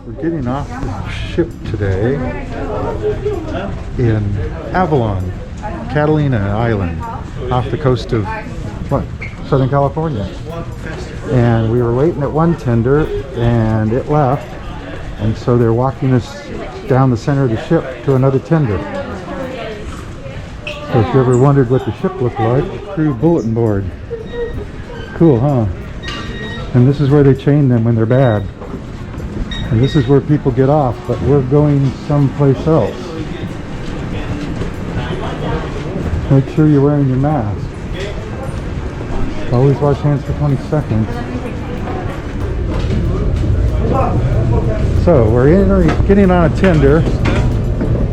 We're getting off the ship today in Avalon, Catalina Island, off the coast of Southern California. And we were waiting at one tender and it left, and so they're walking us down the center of the ship to another tender. So if you ever wondered what the ship looked like, crew bulletin board. Cool, huh? And this is where they chain them when they're bad. And this is where people get off, but we're going someplace else. Make sure you're wearing your mask. Always wash hands for 20 seconds. So we're getting on a tender,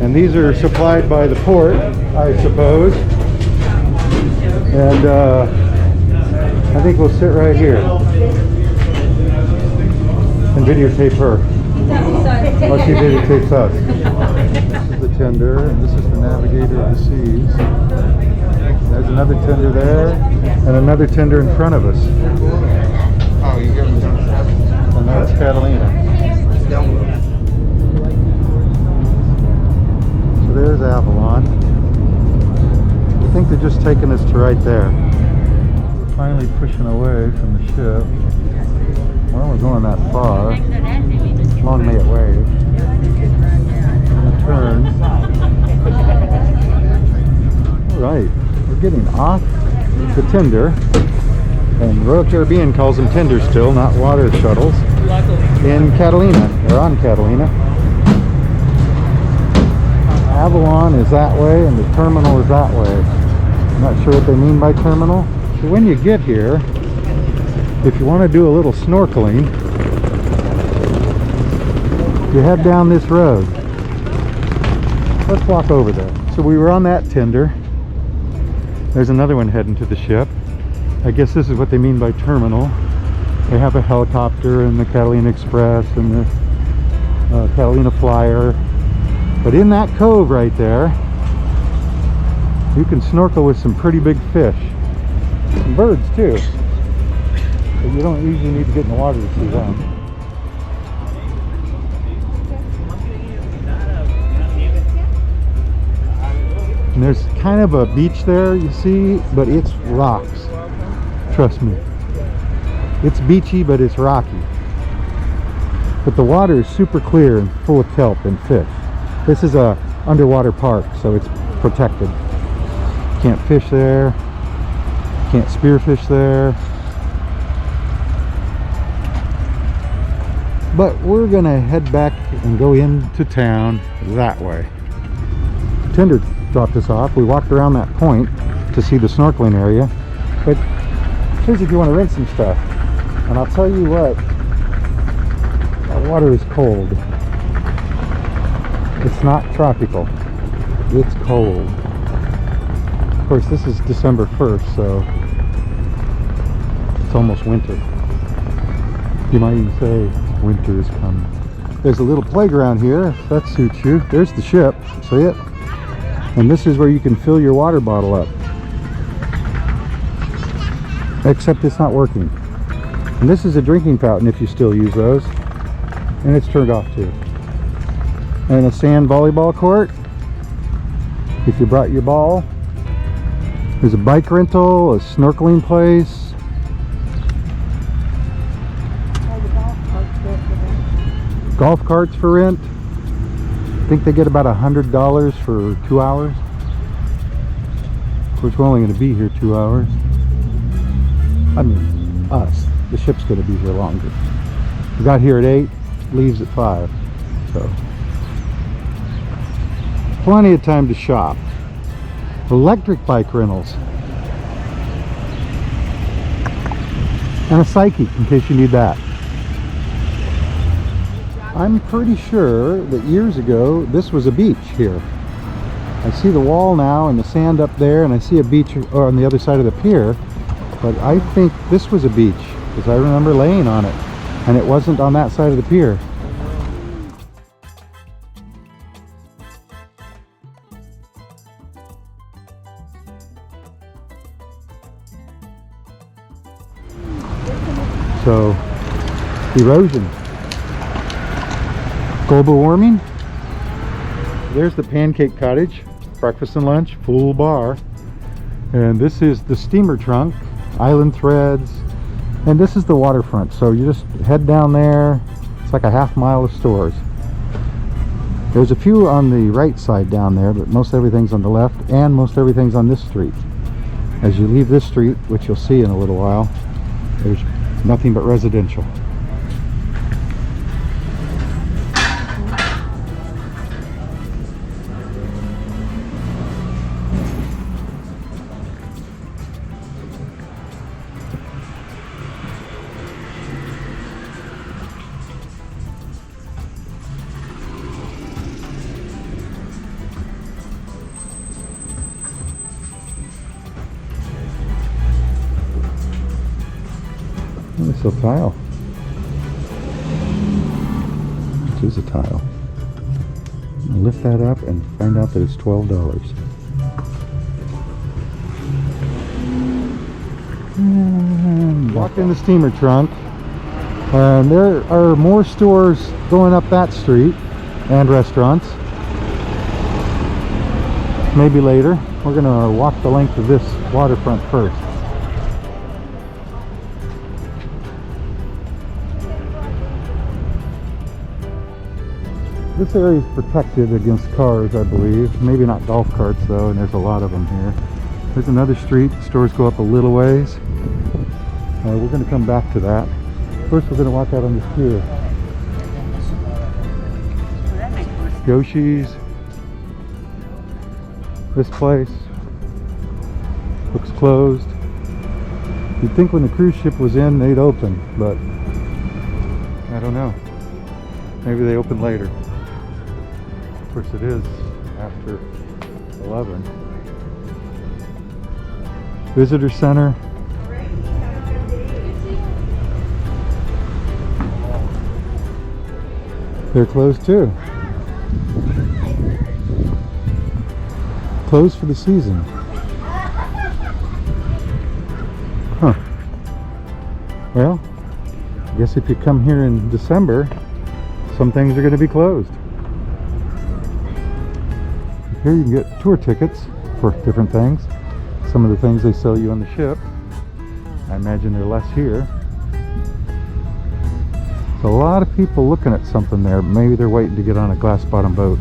and these are supplied by the port, I suppose. And I think we'll sit right here and videotape her while she videotapes us. This is the tender, and this is the navigator of the seas. There's another tender there, and another tender in front of us. Oh, you give them And that's Catalina. So there's Avalon. I think they're just taking us to right there. We're finally pushing away from the ship. Well, we're going that far. Long may it wave. I'm gonna turn. Alright, we're getting off the tender. And Royal Caribbean calls them tenders still, not water shuttles. In Catalina, or on Catalina. Avalon is that way and the terminal is that way. I'm not sure what they mean by terminal. So when you get here, if you want to do a little snorkeling, you head down this road. Let's walk over there. So we were on that tender. There's another one heading to the ship. I guess this is what they mean by terminal. They have a helicopter and the Catalina Express and the Catalina Flyer. But in that cove right there, you can snorkel with some pretty big fish. Some birds too. But you don't usually need to get in the water to see them. And there's kind of a beach there, you see, but it's rocks. Trust me. It's beachy, but it's rocky. But the water is super clear and full of kelp and fish. This is a underwater park, so it's protected. Can't fish there. Can't spearfish there. But we're gonna head back and go into town that way. Tender dropped us off. We walked around that point to see the snorkeling area. But here's if you want to rent some stuff. And I'll tell you what, that water is cold. It's not tropical. It's cold. Of course, this is December 1st, so it's almost winter. You might even say winter is coming. There's a little playground here, if that suits you. There's the ship, see it? And this is where you can fill your water bottle up. Except it's not working. And this is a drinking fountain if you still use those. And it's turned off too. And a sand volleyball court if you brought your ball. There's a bike rental, a snorkeling place. Golf carts for rent. I think they get about $100 for 2 hours. Of course, we're only going to be here 2 hours. I mean, us. The ship's going to be here longer. We got here at 8, leaves at 5. So, plenty of time to shop. Electric bike rentals. And a psychic in case you need that. I'm pretty sure that years ago this was a beach here. I see the wall now and the sand up there, and I see a beach on the other side of the pier. But I think this was a beach because I remember laying on it, and it wasn't on that side of the pier. So, erosion. Global warming. There's the Pancake Cottage, breakfast and lunch, full bar. And this is the steamer trunk, island threads, and this is the waterfront. So you just head down there. It's like a half mile of stores. There's a few on the right side down there, but most everything's on the left, and most everything's on this street. As you leave this street, which you'll see in a little while, there's nothing but residential. It's a tile. Which is a tile. I'll lift that up and find out that it's $12. And walk in the steamer trunk. There are more stores going up that street and restaurants. Maybe later. We're going to walk the length of this waterfront first. This area is protected against cars, I believe. Maybe not golf carts though, and there's a lot of them here. There's another street. Stores go up a little ways. We're going to come back to that. First we're going to walk out on this pier. Yoshi's. This place looks closed. You'd think when the cruise ship was in they'd open, but I don't know. Maybe they open later. Of course it is after 11. Visitor Center. They're closed too. Closed for the season. Huh. Well, I guess if you come here in December, some things are going to be closed. Here you can get tour tickets for different things. Some of the things they sell you on the ship, I imagine they're less here. There's a lot of people looking at something there. Maybe they're waiting to get on a glass bottom boat.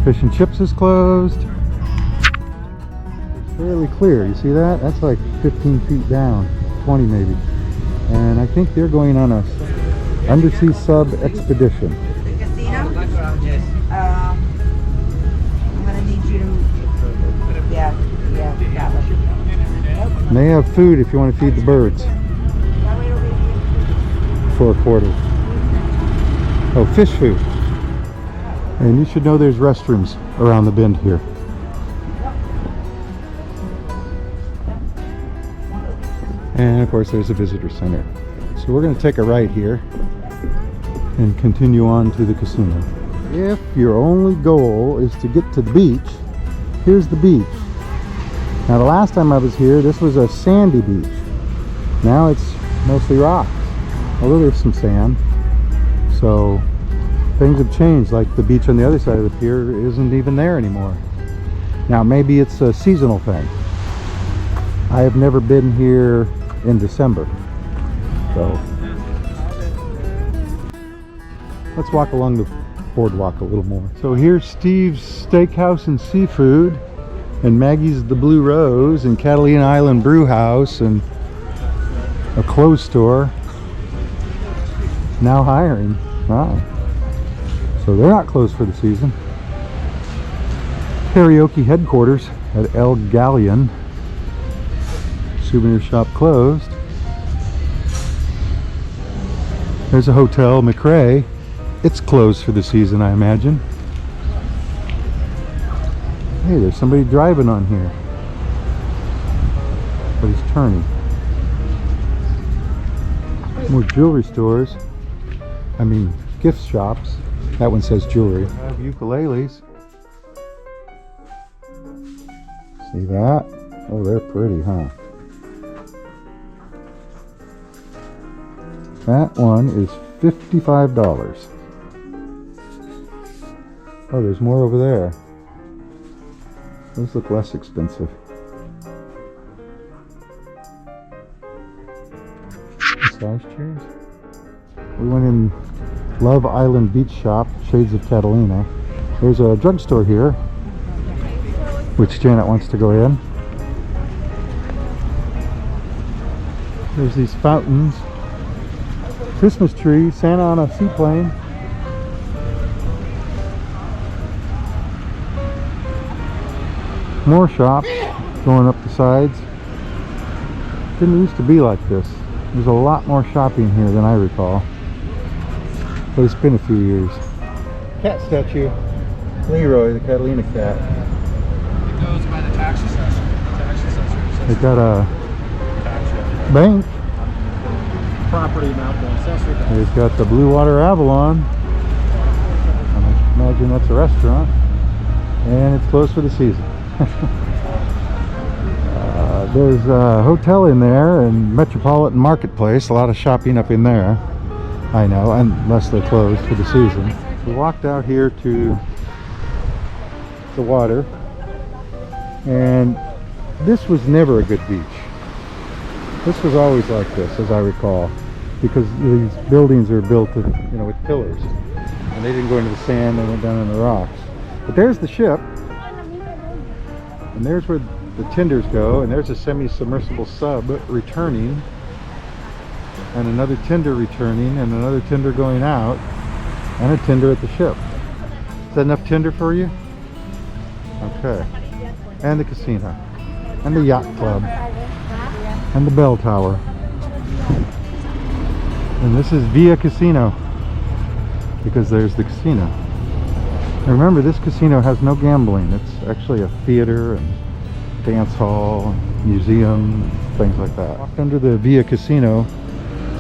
Fish and Chips is closed. It's fairly clear. You see that? That's like 15 feet down, 20 maybe. And I think they're going on a undersea sub expedition. The casino? I'm gonna need you to, yeah, that one. And they have food if you want to feed the birds for a quarter. Oh, fish food. And you should know there's restrooms around the bend here. And of course there's a visitor center. So we're going to take a right here and continue on to the casino. If your only goal is to get to the beach, here's the beach. Now the last time I was here, this was a sandy beach. Now it's mostly rocks, although there's some sand. So things have changed, like the beach on the other side of the pier isn't even there anymore. Now maybe it's a seasonal thing. I have never been here in December. So let's walk along the boardwalk a little more. So here's Steve's Steakhouse and Seafood, and Maggie's The Blue Rose, and Catalina Island Brew House, and a clothes store now hiring. Wow. So they're not closed for the season. Karaoke headquarters at El Galleon. Souvenir shop closed. There's a hotel, McRae. It's closed for the season, I imagine. Hey, there's somebody driving on here. But he's turning. More jewelry stores. I mean, gift shops. That one says jewelry. I have ukuleles. See that? Oh, they're pretty, huh? That one is $55. Oh, there's more over there. Those look less expensive. Massage chairs. We went in Love Island Beach Shop, Shades of Catalina. There's a drugstore here, which Janet wants to go in. There's these fountains, Christmas tree, Santa on a seaplane. More shops going up the sides. Didn't used to be like this. There's a lot more shopping here than I recall. But it's been a few years. Cat statue. Leroy, the Catalina cat. It goes by the tax assessor. They got a bank. Property amount, the assessor does. They've got the Blue Water Avalon. I imagine that's a restaurant. And it's closed for the season. There's a hotel in there and Metropolitan Marketplace. A lot of shopping up in there. I know, unless they're closed for the season. We walked out here to the water, and this was never a good beach. This was always like this, as I recall, because these buildings are built with, you know, with pillars, and they didn't go into the sand, they went down in the rocks. But there's the ship, and there's where the tenders go, and there's a semi-submersible sub returning, and another tender returning, and another tender going out, and a tender at the ship. Is that enough tender for you? Okay. And the casino, and the Yacht Club, and the bell tower. And this is Via Casino, because there's the casino. And remember, this casino has no gambling. It's actually a theater and dance hall, and museum, and things like that. Walked under the Via Casino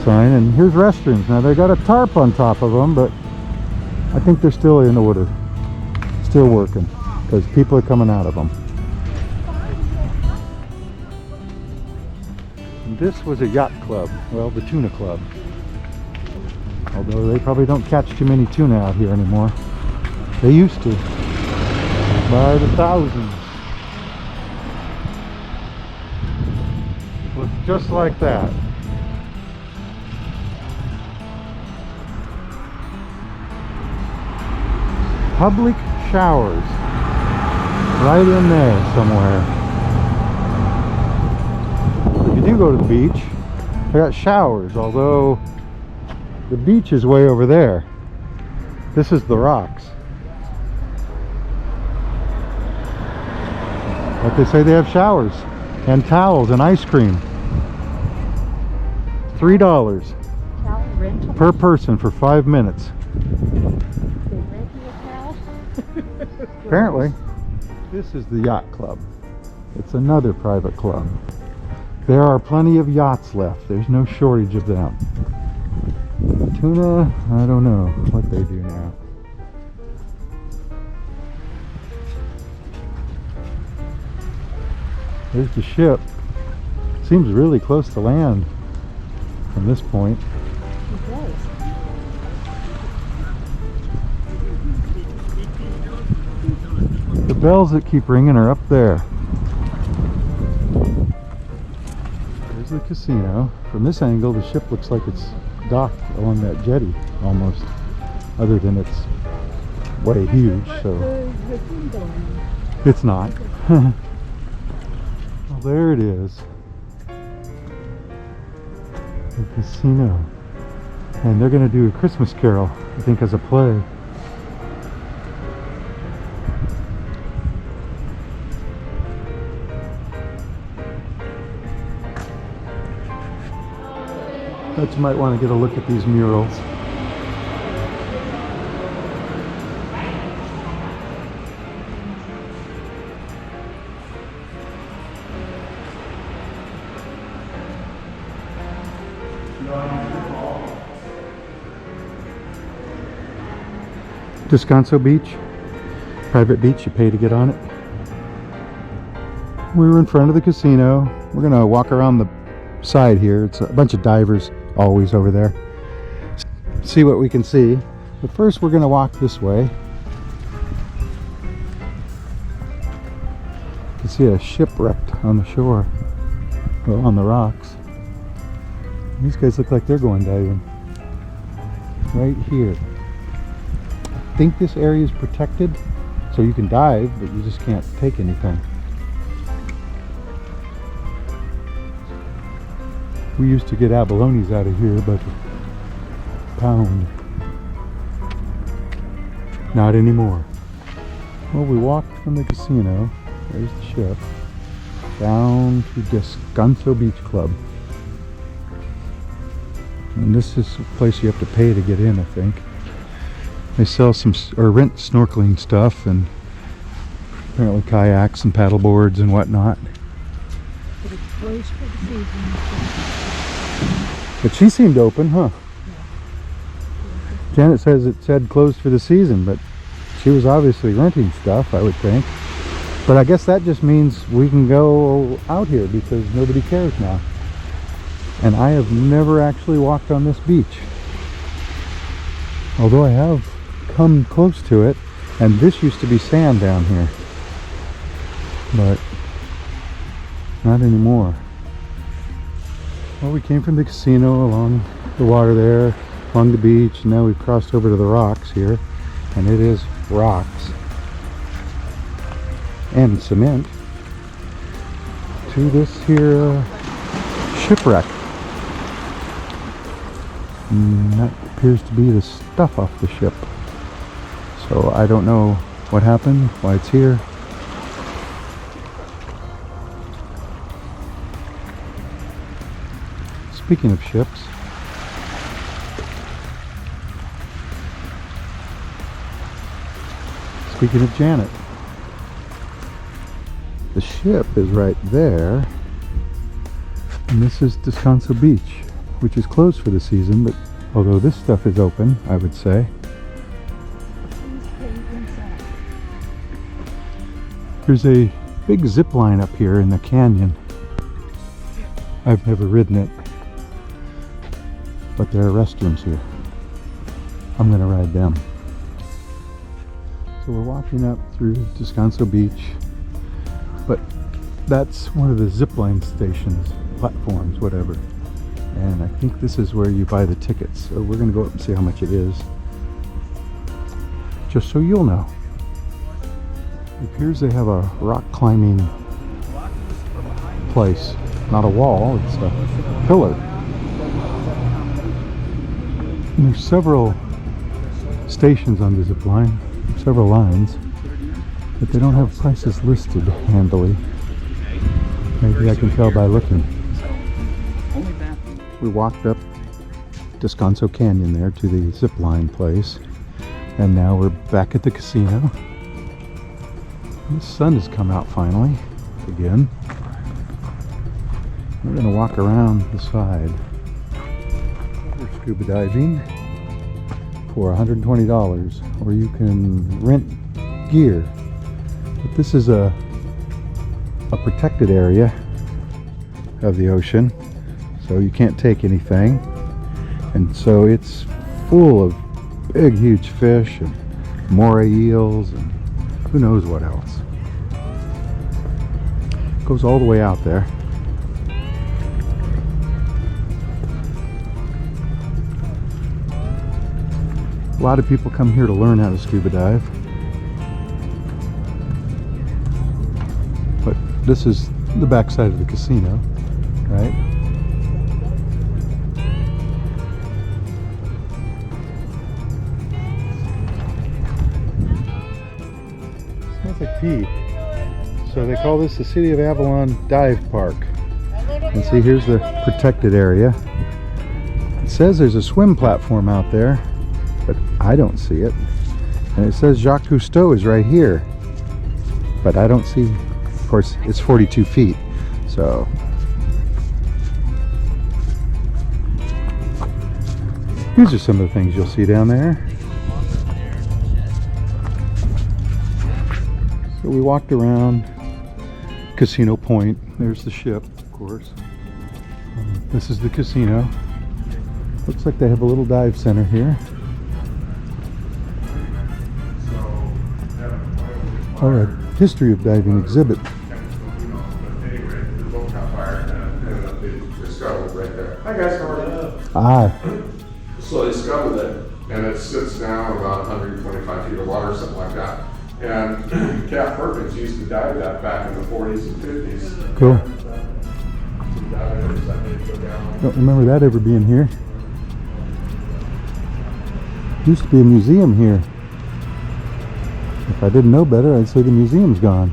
sign, and here's restrooms. Now they got a tarp on top of them, but I think they're still in order, still working, because people are coming out of them. And this was a yacht club, well, the tuna club. Although they probably don't catch too many tuna out here anymore. They used to, by the thousands. Looks just like that. Public showers right in there somewhere. If you do go to the beach, they got showers, although the beach is way over there. This is the rocks. But they say they have showers and towels and ice cream. $3 per person for 5 minutes. Apparently. This is the Yacht Club. It's another private club. There are plenty of yachts left. There's no shortage of them. Tuna, I don't know what they do now. There's the ship. Seems really close to land from this point. It does. The bells that keep ringing are up there. There's the casino. From this angle, the ship looks like it's docked along that jetty almost, other than it's way huge, so it's not. Well, there it is, the casino, and they're going to do a Christmas Carol, I think, as a play. But you might want to get a look at these murals. Descanso Beach, private beach, you pay to get on it. We were in front of the casino. We're gonna walk around the side here. It's a bunch of divers always over there. See what we can see. But first we're gonna walk this way see a ship wrecked on the shore. Well, on the rocks. These guys look like they're going diving. Right here. I think this area is protected, so you can dive, but you just can't take anything. We used to get abalones out of here, but pound. Not anymore. Well, we walked from the casino, there's the ship, down to Descanso Beach Club. And this is a place you have to pay to get in, I think. They sell some, or rent snorkeling stuff, and apparently kayaks and paddle boards and whatnot. But it's closed for the season. But she seemed open, huh? Janet says it said closed for the season, but she was obviously renting stuff, I would think. But I guess that just means we can go out here because nobody cares now. And I have never actually walked on this beach. Although I have come close to it, and this used to be sand down here. But not anymore. Well, we came from the casino along the water there, along the beach, and now we've crossed over to the rocks here, and it is rocks and cement to this here shipwreck. And that appears to be the stuff off the ship. So I don't know what happened, why it's here. Speaking of ships, speaking of Janet, the ship is right there, and this is Descanso Beach, which is closed for the season, but although this stuff is open, I would say. There's a big zip line up here in the canyon. I've never ridden it, but there are restrooms here. I'm gonna ride them. So we're walking up through Descanso Beach, but that's one of the zip line stations, platforms, whatever. And I think this is where you buy the tickets. So we're gonna go up and see how much it is, just so you'll know. It appears they have a rock climbing place. Not a wall, it's a pillar. And there's several stations on the zip line, several lines, but they don't have prices listed handily. Maybe I can tell by looking. We walked up Descanso Canyon there to the zip line place, and now we're back at the casino. The sun has come out finally, again. We're going to walk around the side. We're scuba diving for $120, or you can rent gear. But this is a protected area of the ocean, so you can't take anything. And so it's full of big, huge fish and moray eels and who knows what else. It goes all the way out there. A lot of people come here to learn how to scuba dive. But this is the backside of the casino, right? Smells like tea. So they call this the City of Avalon Dive Park. And see, here's the protected area. It says there's a swim platform out there, but I don't see it. And it says Jacques Cousteau is right here, but I don't see. Of course, it's 42 feet, so. These are some of the things you'll see down there. So we walked around Casino Point. There's the ship, of course. This is the casino. Looks like they have a little dive center here. Or a history of diving exhibit. Ah, So they scuttled it, and it sits down about 125 feet of water, something like that. And Cap Perkins used to dive that back in the 40s and 50s. cool. Divers that they took out. Don't remember that ever being here. Used to be a museum here. If I didn't know better, I'd say the museum's gone.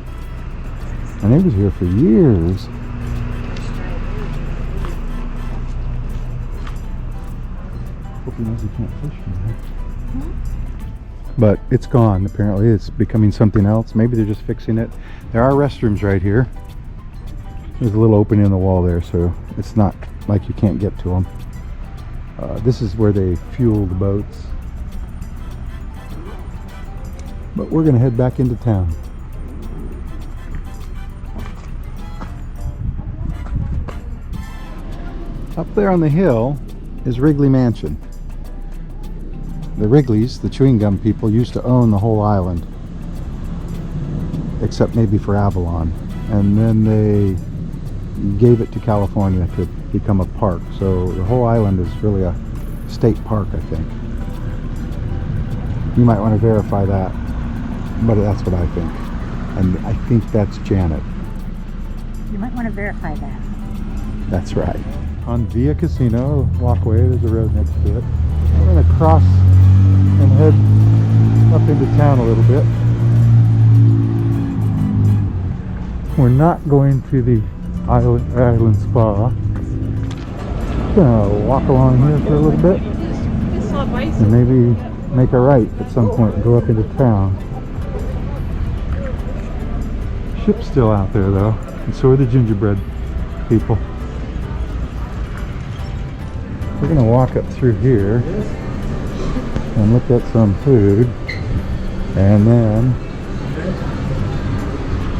And it was here for years. Hope he knows he can't fish from there. But it's gone, apparently. It's becoming something else. Maybe they're just fixing it. There are restrooms right here. There's a little opening in the wall there, so it's not like you can't get to them. This is where they fuel the boats. But we're going to head back into town. Up there on the hill is Wrigley Mansion. The Wrigleys, the chewing gum people, used to own the whole island. Except maybe for Avalon. And then they gave it to California to become a park. So the whole island is really a state park, I think. You might want to verify that, but that's what I think. And I think that's Janet. You might want to verify that. That's right. On Via Casino walkway, there's a road next to it. We're going to cross and head up into town a little bit. We're not going to the island spa. Gonna walk along here for a little bit and maybe make a right at some point and go up into town. Ship's still out there though, and so are the gingerbread people. We're gonna walk up through here and look at some food, and then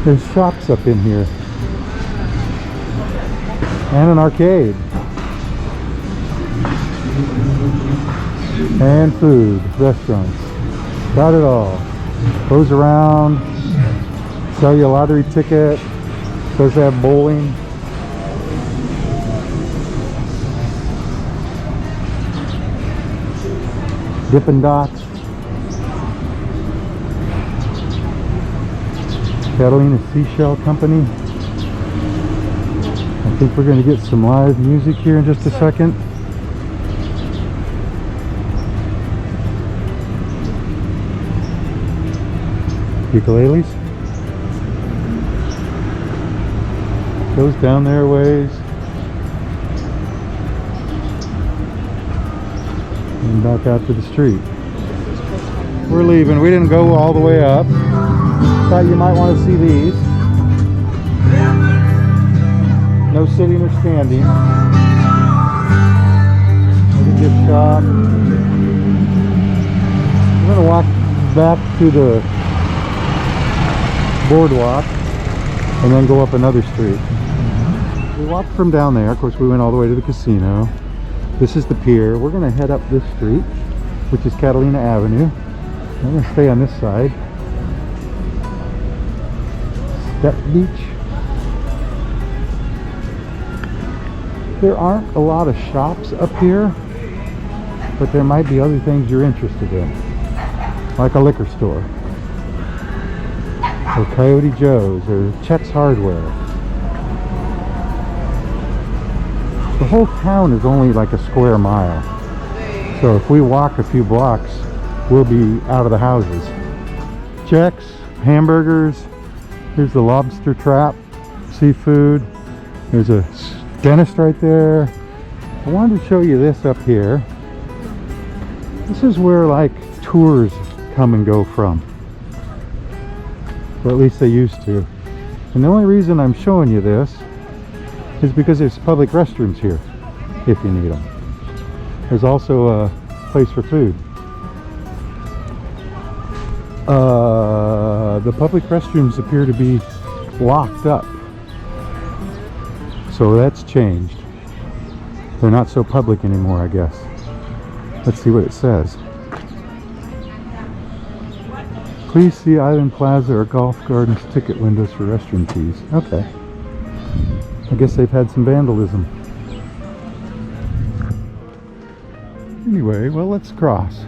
there's shops up in here and an arcade and food, restaurants, got it all. Goes around, sell you a lottery ticket, supposed to have bowling. Dippin' Dots. Catalina Seashell Company. I think we're going to get some live music here in just a second. Ukuleles. Goes down there a ways. And back out to the street. We're leaving. We didn't go all the way up. Thought you might want to see these. No sitting or standing. There's a gift shop. I'm going to walk back to the boardwalk and then go up another street. We walked from down there. Of course, we went all the way to the casino. This is the pier. We're going to head up this street, which is Catalina Avenue. We're going to stay on this side. Step Beach. There aren't a lot of shops up here, but there might be other things you're interested in, like a liquor store, or Coyote Joe's, or Chet's Hardware. The whole town is only like a square mile, so if we walk a few blocks, we'll be out of the houses. Chex, hamburgers. Here's the lobster trap, seafood. There's a dentist right there. I wanted to show you this up here. This is where like tours come and go from, or at least they used to. And the only reason I'm showing you this is because there's public restrooms here if you need them. There's also a place for food. The public restrooms appear to be locked up, so that's changed. They're not so public anymore, I guess. Let's see what it says. Please see Island Plaza or Golf Gardens ticket windows for restroom fees. Okay. I guess they've had some vandalism. Anyway, well, let's cross.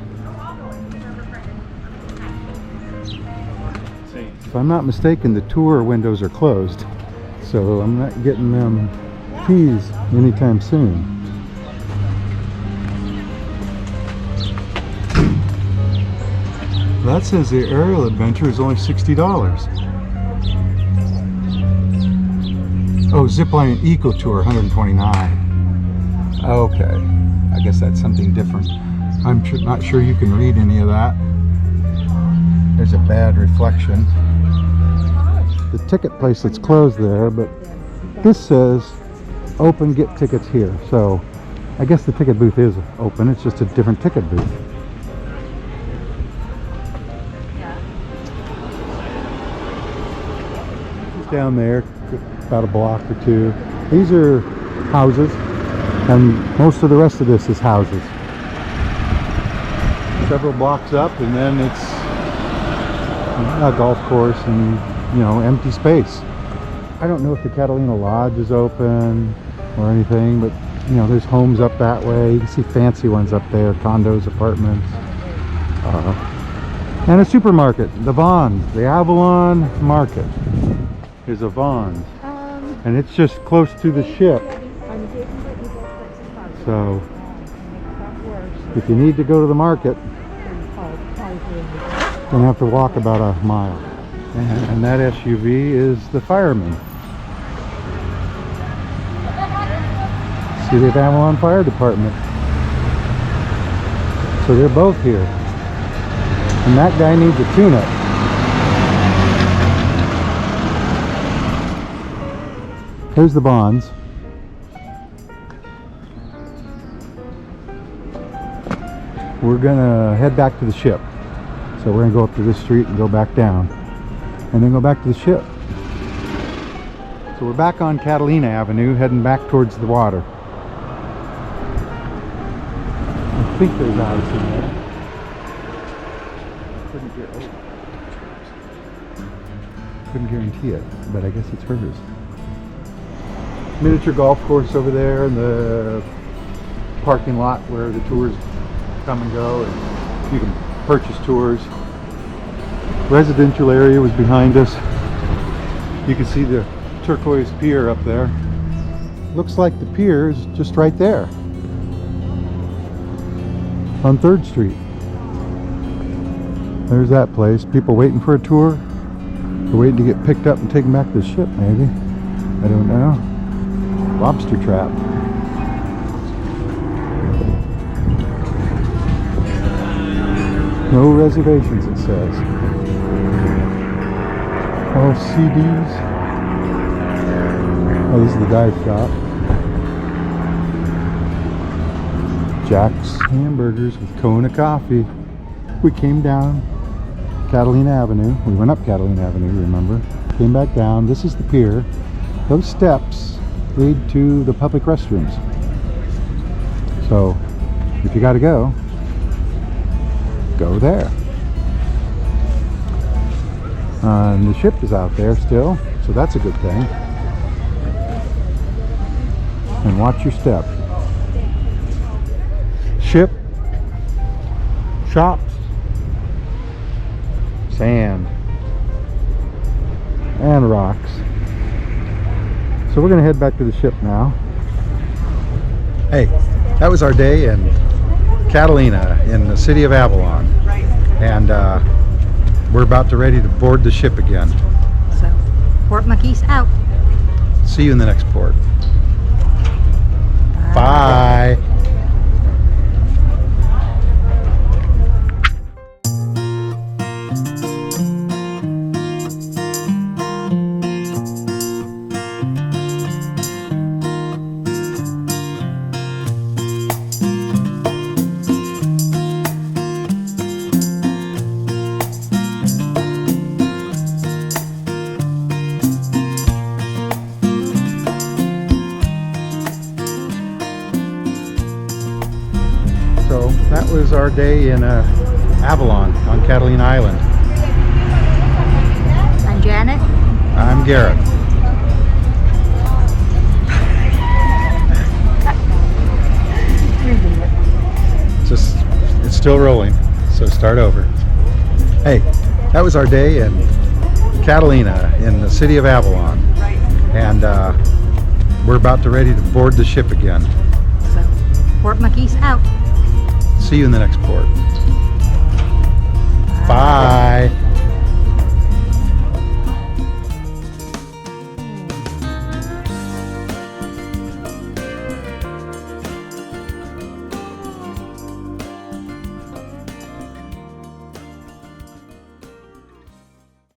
If I'm not mistaken, the tour windows are closed, so I'm not getting them keys anytime soon. That says the aerial adventure is only $60. Oh, Zipline Eco Tour, $129. Okay, I guess that's something different. I'm not sure you can read any of that. There's a bad reflection. The ticket place that's closed there, but this says open, get tickets here. So I guess the ticket booth is open, it's just a different ticket booth. It's down there, about a block or two. These are houses, and most of the rest of this is houses. Several blocks up, and then it's a golf course and, you know, empty space. I don't know if the Catalina Lodge is open or anything, but, you know, there's homes up that way. You can see fancy ones up there, condos, apartments. And a supermarket, the Vons, the Avalon Market is a Vons. And it's just close to the ship. So, if you need to go to the market, you're gonna have to walk about a mile. And that SUV is the fireman. See the Avalon Fire Department. So they're both here. And that guy needs a tune-up. Here's the Bonds. We're gonna head back to the ship. So we're gonna go up to this street and go back down. And then go back to the ship. So we're back on Catalina Avenue, heading back towards the water. I think there's ice in there. Couldn't guarantee it, but I guess it's hers. Miniature golf course over there in the parking lot where the tours come and go, and you can purchase tours. Residential area was behind us. You can see the turquoise pier up there. Looks like the pier is just right there on 3rd Street. There's that place. People waiting for a tour. They're waiting to get picked up and taken back to the ship, maybe. I don't know. Lobster trap. No reservations, it says. All CDs. Oh, this is the dive shop. Jack's Hamburgers with Kona coffee. We came down Catalina Avenue. We went up Catalina Avenue, remember? Came back down. This is the pier. Those steps lead to the public restrooms. So, if you gotta go there. And the ship is out there still, so that's a good thing. And watch your step. Ship, shops, sand, and rocks. So we're gonna head back to the ship now. Hey, that was our day in Catalina in the city of Avalon. And we're about to ready to board the ship again. So, Port Monkeys out. See you in the next port. Bye. So that was our day in Avalon on Catalina Island. I'm Janet. I'm Garrett. Just It's still rolling, so start over. Hey, that was our day in Catalina in the city of Avalon. And we're about to ready to board the ship again. So, port monkeys out. See you in the next port. Bye.